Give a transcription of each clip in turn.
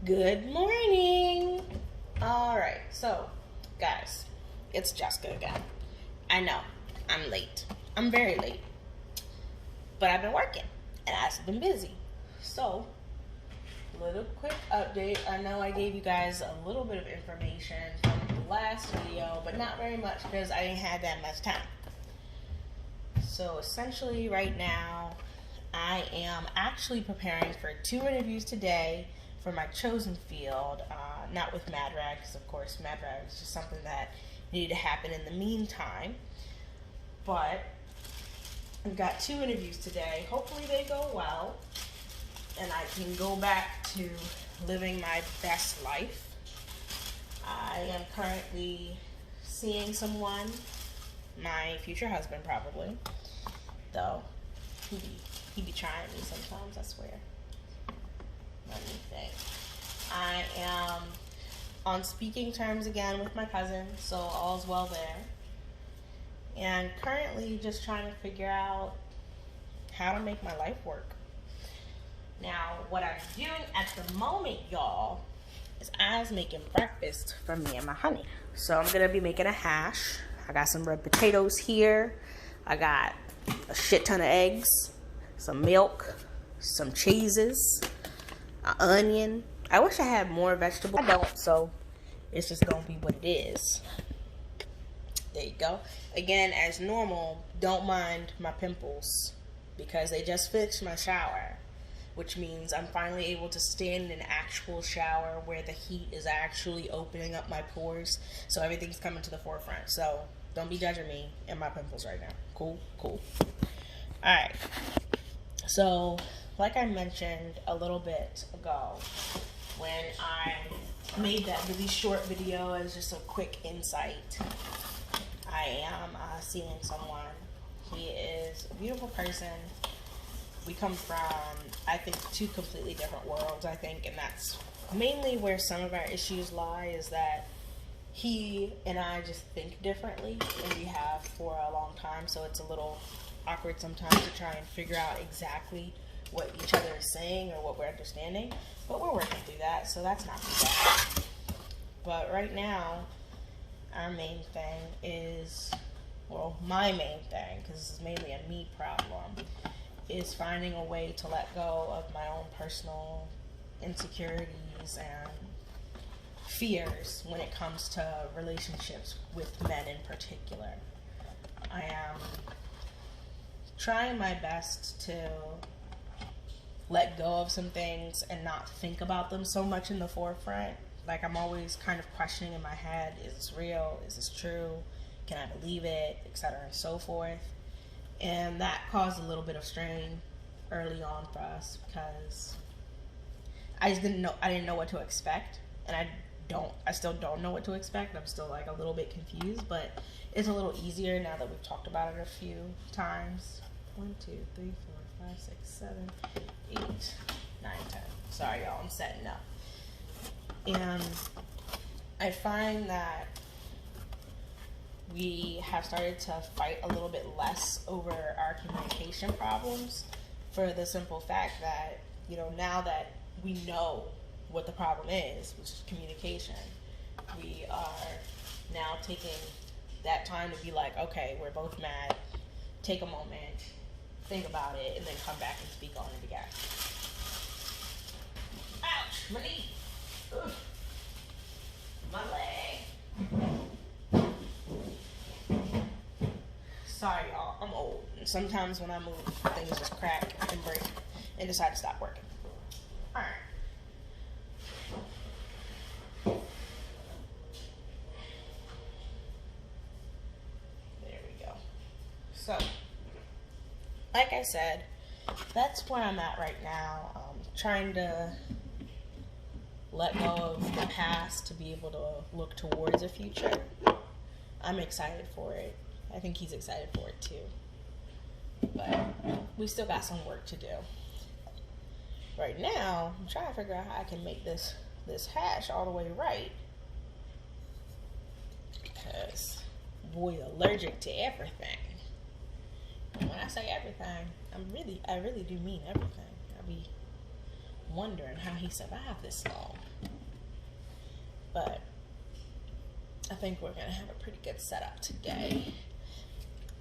Good morning. All right, so guys, it's Jessica again. I know I'm late. I'm very late, but I've been working and I've been busy. So, little quick update. I know I gave you guys a little bit of information from the last video, but not very much because I didn't have that much time. So essentially, right now, I am actually preparing for 2 interviews today for my chosen field, not with MadRag, because of course MadRag is just something that needed to happen in the meantime. But I've got 2 interviews today. Hopefully they go well, and I can go back to living my best life. I am currently seeing someone, my future husband probably, though he be trying me sometimes, I swear. Let me think. I am on speaking terms again with my cousin, so all's well there. And currently just trying to figure out how to make my life work. Now, what I'm doing at the moment, y'all, is I was making breakfast for me and my honey. So I'm gonna be making a hash. I got some red potatoes here. I got a shit ton of eggs, some milk, some cheeses, an onion. I wish I had more vegetables. I don't, so it's just gonna be what it is. There you go. Again, as normal, don't mind my pimples because they just fixed my shower, which means I'm finally able to stand in an actual shower where the heat is actually opening up my pores, so everything's coming to the forefront. So don't be judging me and my pimples right now. Cool. Alright, so like I mentioned a little bit ago when I made that really short video as just a quick insight, I am seeing someone. He is a beautiful person. We come from, I think, 2 completely different worlds, I think, and that's mainly where some of our issues lie, is that he and I just think differently, and we have for a long time, so it's a little awkward sometimes to try and figure out exactly what each other is saying or what we're understanding, but we're working through that, so that's not too bad. But right now, our main thing is, well, my main thing, because this is mainly a me problem, is finding a way to let go of my own personal insecurities and fears when it comes to relationships with men in particular. I am trying my best to let go of some things and not think about them so much in the forefront. Like, I'm always kind of questioning in my head, is this real? Is this true? Can I believe it? Etc. and so forth. And that caused a little bit of strain early on for us because I didn't know what to expect, and I still don't know what to expect. I'm still like a little bit confused, but it's a little easier now that we've talked about it a few times. 1, 2, 3, 4, 5, 6, 7, 8, 9, 10. Sorry, y'all, I'm setting up. And I find that we have started to fight a little bit less over our communication problems, for the simple fact that, you know, now that we know what the problem is, which is communication, we are now taking that time to be like, okay, we're both mad, take a moment, think about it, and then come back and speak on it again. Ouch, my knee. Ugh. My leg. Sorry, y'all, I'm old. And sometimes when I move, things just crack and break and decide to stop working. Alright. There we go. So, like I said, that's where I'm at right now. Trying to let go of the past to be able to look towards a future. I'm excited for it. I think he's excited for it too. But we still got some work to do. Right now, I'm trying to figure out how I can make this hash all the way right. Because boy, allergic to everything. And when I say everything, I really do mean everything. I be wondering how he survived this long. But I think we're going to have a pretty good setup today.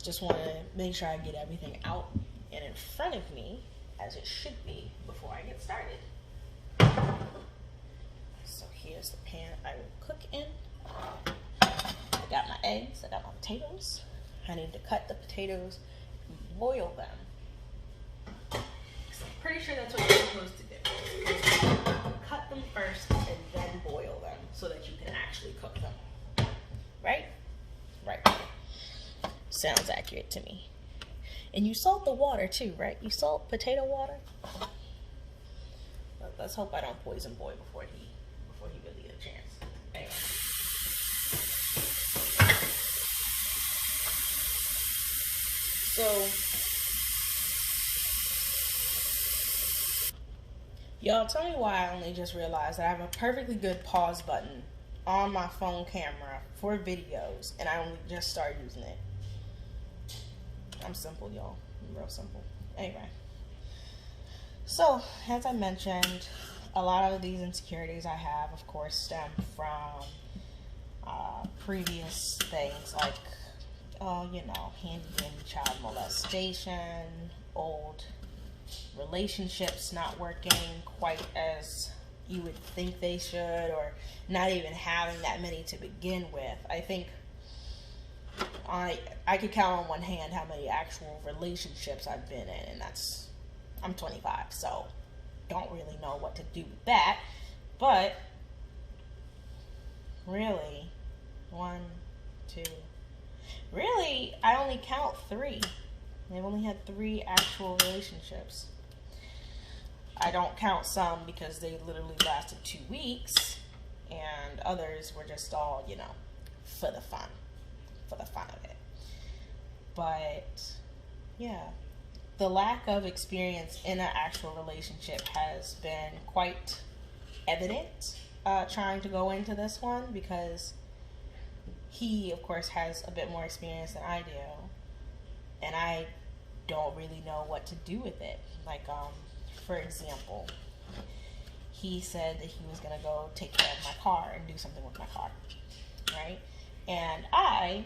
Just want to make sure I get everything out and in front of me as it should be before I get started. So here's the pan I will cook in. I got my eggs, I got my potatoes. I need to cut the potatoes and boil them. So I'm pretty sure that's what you're supposed to do. Cut them first and then boil them so that you can actually cook them. Right? Right. Sounds accurate to me. And you salt the water too, right? You salt potato water? Let's hope I don't poison boy before he really get a chance. Anyway. So, y'all tell me why I only just realized that I have a perfectly good pause button on my phone camera for videos, and I only just started using it. I'm simple, y'all. I'm real simple. Anyway. So, as I mentioned, a lot of these insecurities I have, of course, stem from previous things like, handy child molestation, old relationships not working quite as you would think they should, or not even having that many to begin with. I think I could count on one hand how many actual relationships I've been in, and I'm 25, so don't really know what to do with that. But really, I only count 3. I've only had 3 actual relationships. I don't count some because they literally lasted 2 weeks, and others were just all, for the fun of it. But yeah, the lack of experience in an actual relationship has been quite evident trying to go into this one, because he, of course, has a bit more experience than I do, and I don't really know what to do with it. Like, for example, he said that he was going to go take care of my car and do something with my car, right? And I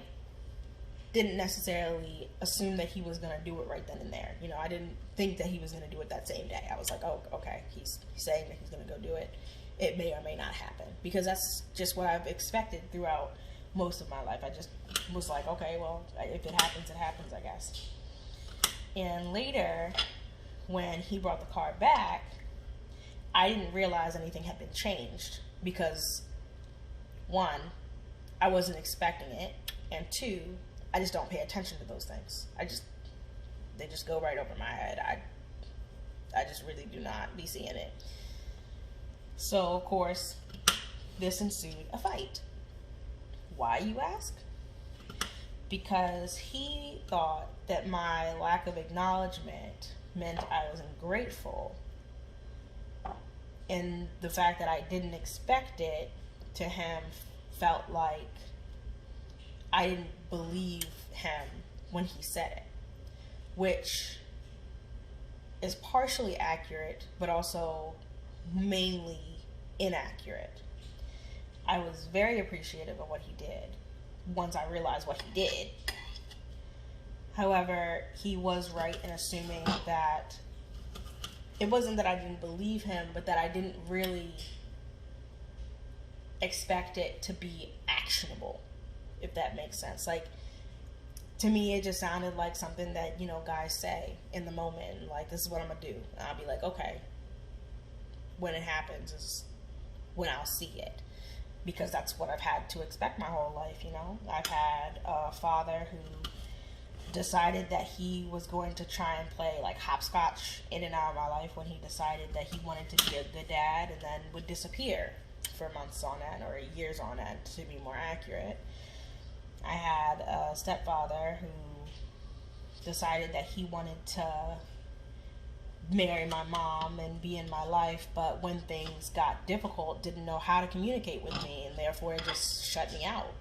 didn't necessarily assume that he was going to do it right then and there. I didn't think that he was going to do it that same day. I was like, oh, okay, he's saying that he's going to go do it. It may or may not happen, because that's just what I've expected throughout most of my life. I just was like, okay, well, if it happens, it happens, I guess. And later, when he brought the car back, I didn't realize anything had been changed, because 1, I wasn't expecting it, and 2, I just don't pay attention to those things. They just go right over my head. I just really do not be seeing it. So, of course, this ensued a fight. Why, you ask? Because he thought that my lack of acknowledgement meant I was ungrateful. And the fact that I didn't expect it, to him, felt like I didn't believe him when he said it, which is partially accurate, but also mainly inaccurate. I was very appreciative of what he did once I realized what he did. However, he was right in assuming that it wasn't that I didn't believe him, but that I didn't really expect it to be actionable, if that makes sense. Like, to me, it just sounded like something that, guys say in the moment, like, this is what I'm gonna do. And I'll be like, okay, when it happens is when I'll see it, because that's what I've had to expect my whole life. I've had a father who decided that he was going to try and play like hopscotch in and out of my life when he decided that he wanted to be a good dad, and then would disappear for months on end, or years on end, to be more accurate. I had a stepfather who decided that he wanted to marry my mom and be in my life, but when things got difficult, didn't know how to communicate with me, and therefore it just shut me out.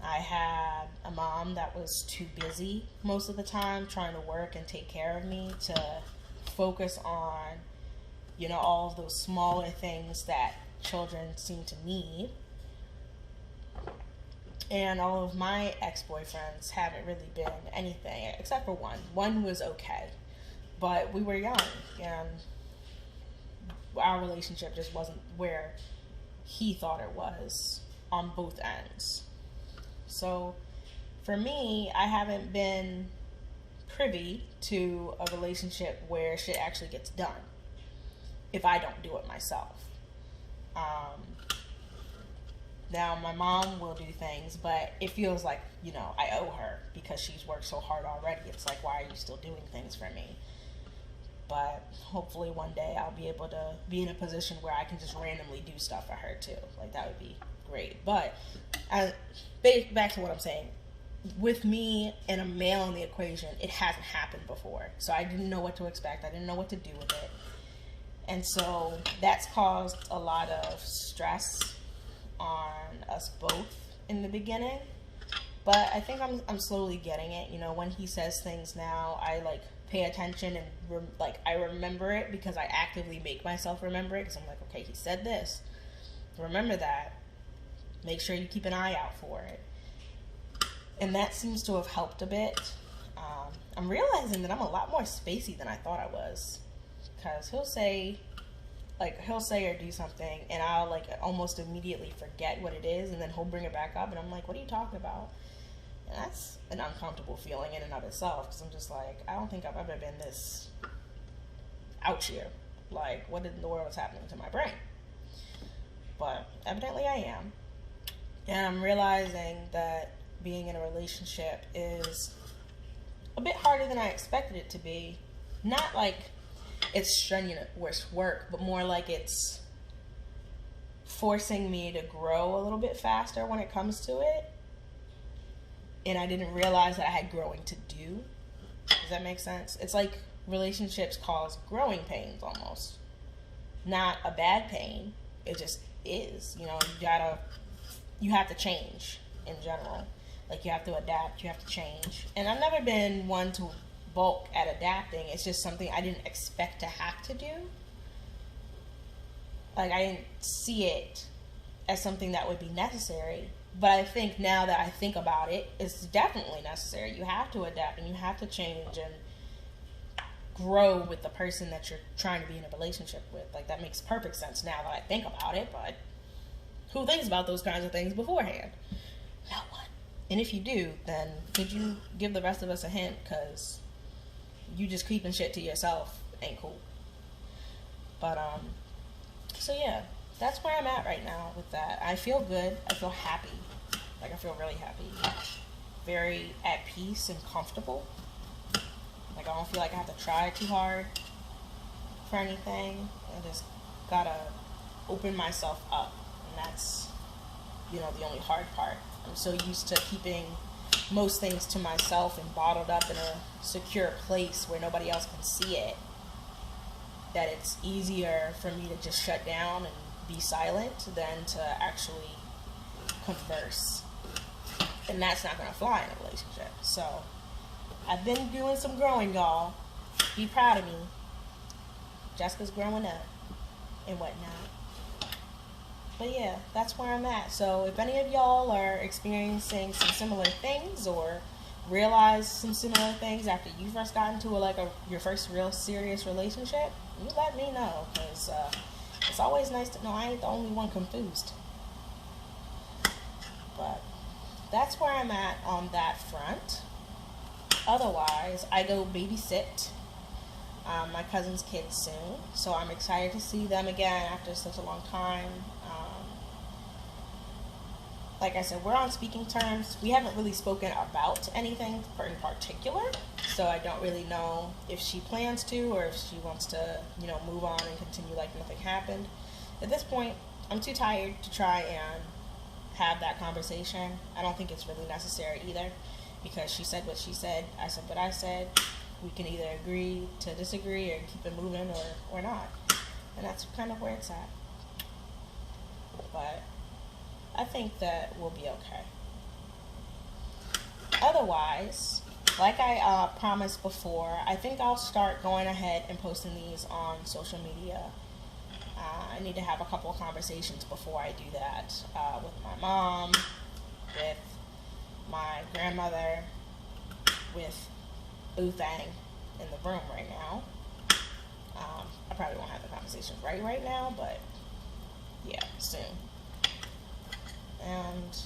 I had a mom that was too busy most of the time trying to work and take care of me to focus on all of those smaller things that children seem to need. And all of my ex-boyfriends haven't really been anything, except for one. One was okay, but we were young, and our relationship just wasn't where he thought it was on both ends. So for me, I haven't been privy to a relationship where shit actually gets done if I don't do it myself. Now, my mom will do things, but it feels like, I owe her because she's worked so hard already. It's like, why are you still doing things for me? But hopefully one day I'll be able to be in a position where I can just randomly do stuff for her too. Like, that would be great. But back to what I'm saying. With me and a male in the equation, it hasn't happened before. So I didn't know what to expect. I didn't know what to do with it. And so that's caused a lot of stress on us both in the beginning. But I think I'm slowly getting it. When he says things now, I pay attention and I remember it because I actively make myself remember it, because I'm like, okay, he said this. Remember that. Make sure you keep an eye out for it. And that seems to have helped a bit. I'm realizing that I'm a lot more spacey than I thought I was, because he'll say or do something, and I'll almost immediately forget what it is, and then he'll bring it back up, and I'm like, what are you talking about? And that's an uncomfortable feeling in and of itself, because I'm just like, I don't think I've ever been this out here. What in the world is happening to my brain? But evidently I am. And I'm realizing that being in a relationship is a bit harder than I expected it to be. Not like it's strenuous work, but more like it's forcing me to grow a little bit faster when it comes to it. And I didn't realize that I had growing to do. Does that make sense? It's like relationships cause growing pains almost. Not a bad pain. It just is. You have to change in general. You have to adapt, you have to change. And I've never been one to bulk at adapting. It's just something I didn't expect to have to do. I didn't see it as something that would be necessary. But I think now that I think about it, it's definitely necessary. You have to adapt and you have to change and grow with the person that you're trying to be in a relationship with. That makes perfect sense now that I think about it, but who thinks about those kinds of things beforehand? No one. And if you do, then could you give the rest of us a hint? Because you just keeping shit to yourself ain't cool. But, so yeah, that's where I'm at right now with that. I feel good. I feel happy. I feel really happy. Very at peace and comfortable. I don't feel like I have to try too hard for anything. I just gotta open myself up. And that's, the only hard part. I'm so used to keeping most things to myself and bottled up in a secure place where nobody else can see it, that it's easier for me to just shut down and be silent than to actually converse. And that's not going to fly in a relationship. So I've been doing some growing, y'all. Be proud of me. Jessica's growing up and whatnot. But yeah, that's where I'm at. So if any of y'all are experiencing some similar things or realize some similar things after you first got into your first real serious relationship, you let me know, because it's always nice to know I ain't the only one confused. But that's where I'm at on that front. Otherwise, I go babysit my cousin's kids soon, so I'm excited to see them again after such a long time. Like I said, we're on speaking terms. We haven't really spoken about anything in particular, so I don't really know if she plans to or if she wants to, move on and continue like nothing happened. At this point, I'm too tired to try and have that conversation. I don't think it's really necessary either, because she said what she said, I said what I said. We can either agree to disagree or keep it moving or not. And that's kind of where it's at. But I think that we'll be okay. Otherwise, like I promised before, I think I'll start going ahead and posting these on social media I need to have a couple of conversations before I do that with my mom, with my grandmother, with Boo Thang in the room right now. I probably won't have the conversations right now, but yeah, soon. And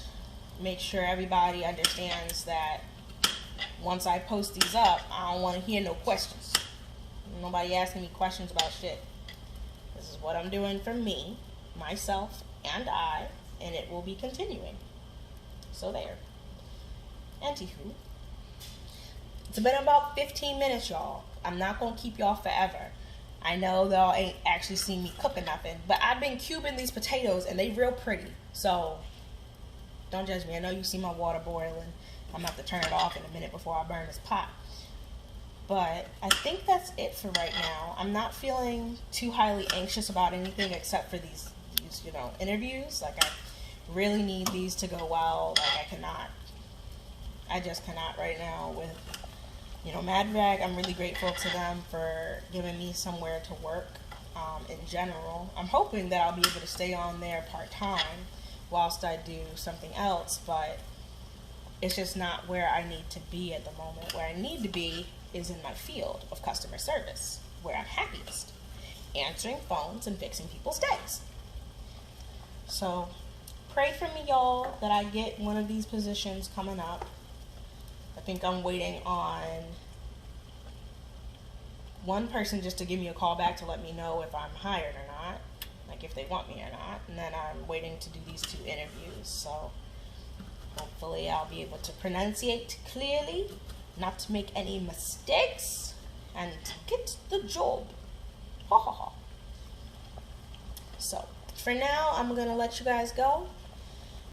make sure everybody understands that once I post these up, I don't want to hear no questions. Nobody asking me questions about shit. This is what I'm doing for me, myself, and I, and it will be continuing. So there. Anywho, it's been about 15 minutes, y'all. I'm not going to keep y'all forever. I know y'all ain't actually seen me cooking nothing, but I've been cubing these potatoes, and they real pretty. So, don't judge me. I know you see my water boiling. I'm going to have to turn it off in a minute before I burn this pot. But I think that's it for right now. I'm not feeling too highly anxious about anything except for these interviews. Like, I really need these to go well. Like, I just cannot right now with, Mad Rag. I'm really grateful to them for giving me somewhere to work in general. I'm hoping that I'll be able to stay on there part-time whilst I do something else, but it's just not where I need to be at the moment. Where I need to be is in my field of customer service, where I'm happiest, answering phones and fixing people's days. So pray for me, y'all, that I get one of these positions coming up. I think I'm waiting on one person just to give me a call back to let me know if I'm hired or not, like if they want me or not, and then I'm waiting to do these 2 interviews. So hopefully I'll be able to pronunciate clearly, not to make any mistakes, and get the job. Ha ha ha. So for now, I'm gonna let you guys go.